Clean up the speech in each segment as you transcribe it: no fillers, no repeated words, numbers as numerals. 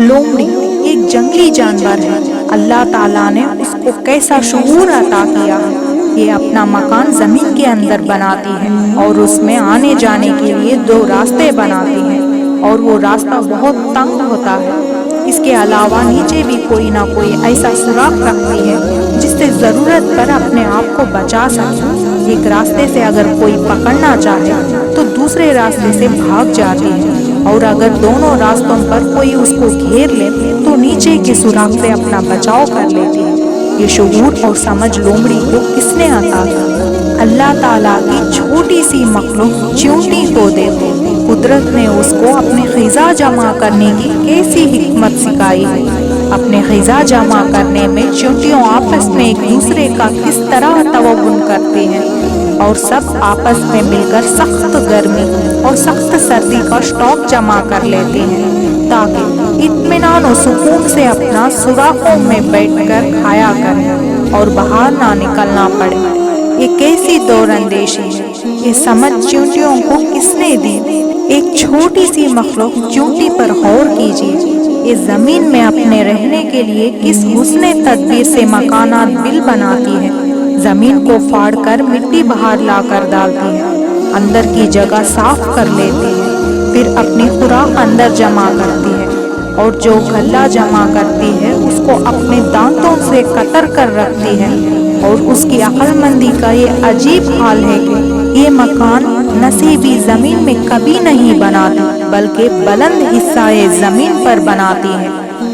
लोमड़ी एक जंगली जानवर है। अल्लाह ताला ने उसको कैसा शऊर अता किया है। ये अपना मकान जमीन के अंदर बनाती है और उसमें आने जाने के लिए 2 रास्ते बनाती है और वो रास्ता बहुत तंग होता है। इसके अलावा नीचे भी कोई ना कोई ऐसा सुराख रखती है जिससे ज़रूरत पर अपने आप को बचा सके। एक रास्ते से अगर कोई पकड़ना चाहे तो दूसरे रास्ते से भाग जाती है, और अगर दोनों रास्तों पर कोई उसको घेर ले तो नीचे के सुराख से अपना बचाव कर लेती है। ये शऊर और समझ लोमड़ी को किसने अता किया? अल्लाह ताला की छोटी सी मखलूक चींटी को देखो। कुदरत ने उसको अपने ग़िज़ा जमा करने की कैसी हिकमत सिखाई है। अपने ग़िज़ा जमा करने में चींटियों आपस में एक दूसरे का किस तरह तवज़ुन करती हैं और सब आपस में मिलकर सख्त गर्मी और सख्त सर्दी का स्टॉक जमा कर लेते हैं ताकि इत्मीनान और सुकून से अपना सुराखों में बैठकर खाया करें और बाहर ना निकलना पड़े। ये कैसी दौरंदेशी है। ये समझ चींटियों को किसने दी? एक छोटी सी मखलूक चींटी पर गौर कीजिए। ये जमीन में अपने रहने के लिए किस हुस्ने तदबीर से मकानात बिल बनाती है। जमीन को फाड़ कर मिट्टी बाहर ला कर डालती है, अंदर की जगह साफ कर लेती है, फिर अपनी खुराक अंदर जमा करती है और जो गल्ला जमा करती है उसको अपने दांतों से कतर कर रखती है। और उसकी अक्लमंदी का ये अजीब हाल है कि ये मकान नसीबी जमीन में कभी नहीं बनाती बल्कि बुलंद हिस्सा जमीन पर बनाती है।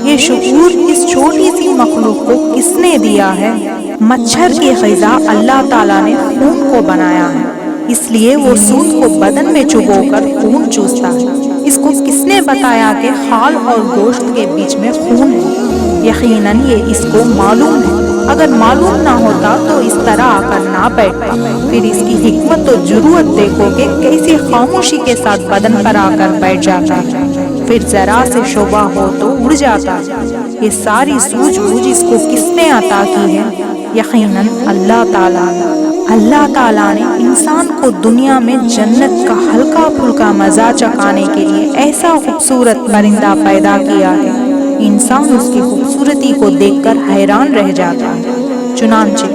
ये शऊर इस छोटी सी मखलूक को किसने दिया है? मच्छर की ग़िज़ा अल्लाह ताला ने खून को बनाया है, इसलिए वो सूत को बदन में चुभोकर खून चूसता है। इसको किसने बताया कि खाल और गोश्त के बीच में खून है? यकीनन ये इसको मालूम है। अगर मालूम ना होता तो इस तरह आकर ना बैठता। फिर इसकी हिकमत और जुरूरत देखो कि कैसी खामोशी के साथ बदन पर आकर बैठ जाता है, फिर जरा से शोभा हो तो उड़ जाता है। ये सारी सूझबूझ इसको किसने अता की है? यकीनन अल्लाह ताला। अल्लाह ताला ने इंसान को दुनिया में जन्नत का हल्का फुल्का मज़ा चखाने के लिए ऐसा खूबसूरत परिंदा पैदा किया है। इंसान उसकी खूबसूरती को देखकर हैरान रह जाता है। चुनांचे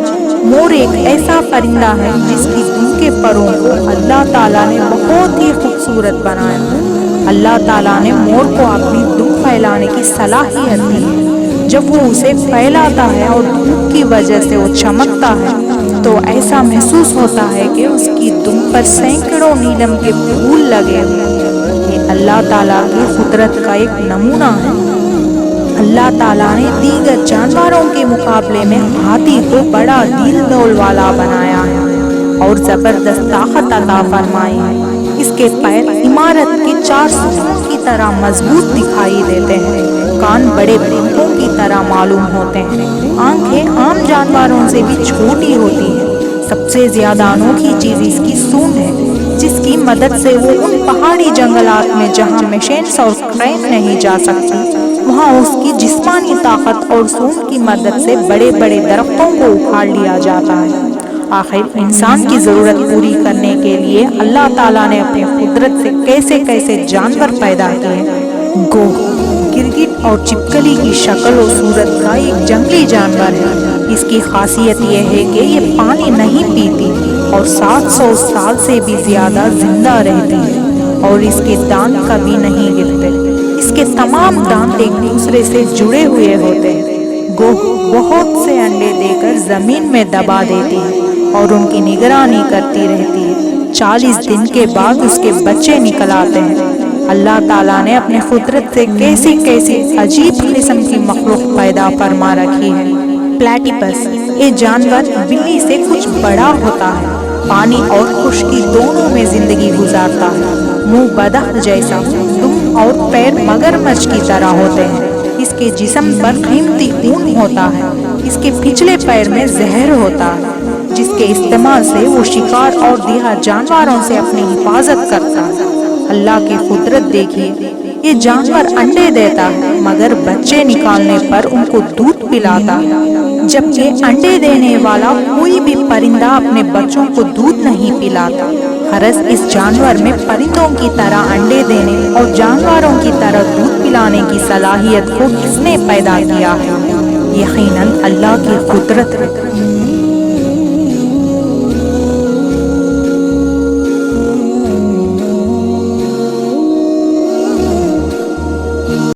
मोर एक ऐसा परिंदा है जिसकी दुम के परों को अल्लाह ताला ने बहुत ही खूबसूरत बनाया। अल्लाह ताला ने मोर को अपनी दुम फैलाने की सलाहियत दी है। जब वो उसे फैलाता है और धूप की वजह से वो चमकता है तो ऐसा महसूस होता है कि उसकी दुम पर सैकड़ों नीलम के फूल लगे हुए। ये अल्लाह ताला की कुदरत का एक नमूना है। अल्लाह ताला ने दीगर जानवरों के मुकाबले में हाथी को बड़ा दिल दौल वाला बनाया है और जबरदस्त ताकत अता फरमाई है। इसके पैर इमारत के 4 स्तंभों की तरह मजबूत दिखाई देते हैं, कान बड़े पंखों की तरह मालूम होते हैं, आंखें आम जानवरों से भी छोटी होती हैं। सबसे ज्यादा अनोखी चीज इसकी सूंड है, जिसकी मदद से वो उन पहाड़ी जंगलात में जहाँ मशीन्स और क्रेन नहीं जा सकती, वहाँ उसकी जिस्मानी ताकत और सूंड की मदद से बड़े बड़े दरख्तों को उखाड़ लिया जाता है। आखिर इंसान की जरूरत पूरी करने के लिए अल्लाह ताला ने अपनी कुदरत से कैसे कैसे जानवर पैदा किए। गोह गिरगिट और छिपकली की शक्ल और सूरत का एक जंगली जानवर है। इसकी खासियत यह है कि ये पानी नहीं पीती और 700 साल से भी ज्यादा जिंदा रहती है और इसके दांत कभी नहीं गिरते। इसके तमाम दांत एक दूसरे से जुड़े हुए होते हैं। गोह बहुत से अंडे देकर जमीन में दबा देती है और उनकी निगरानी करती रहती है। 40 दिन के बाद उसके बच्चे निकल आते हैं। अल्लाह ताला ने अपने कुदरत से कैसी कैसी अजीब किस्म की मखलूक पैदा फरमा रखी है। प्लेटिपस ये जानवर बिल्ली से कुछ बड़ा होता है, पानी और खुश्की दोनों में जिंदगी गुजारता है। मुंह बदख जैसा, दुम और पैर मगरमच्छ की तरह होते हैं। इसके जिस्म पर कीमती ऊन होता है। इसके पिछले पैर में जहर होता है जिसके इस्तेमाल से वो शिकार और दीगर जानवरों से अपनी हिफाजत करता है। अल्लाह की कुदरत देखिए, ये जानवर अंडे देता है मगर बच्चे निकालने पर उनको दूध पिलाता है, जबकि अंडे देने वाला कोई भी परिंदा अपने बच्चों को दूध नहीं पिलाता। غرض اس جانور میں پرندوں کی طرح انڈے دینے اور جانوروں کی طرح دودھ پلانے کی صلاحیت کو کس نے پیدا کیا ہے؟ یقیناً اللہ کی قدرت ہے۔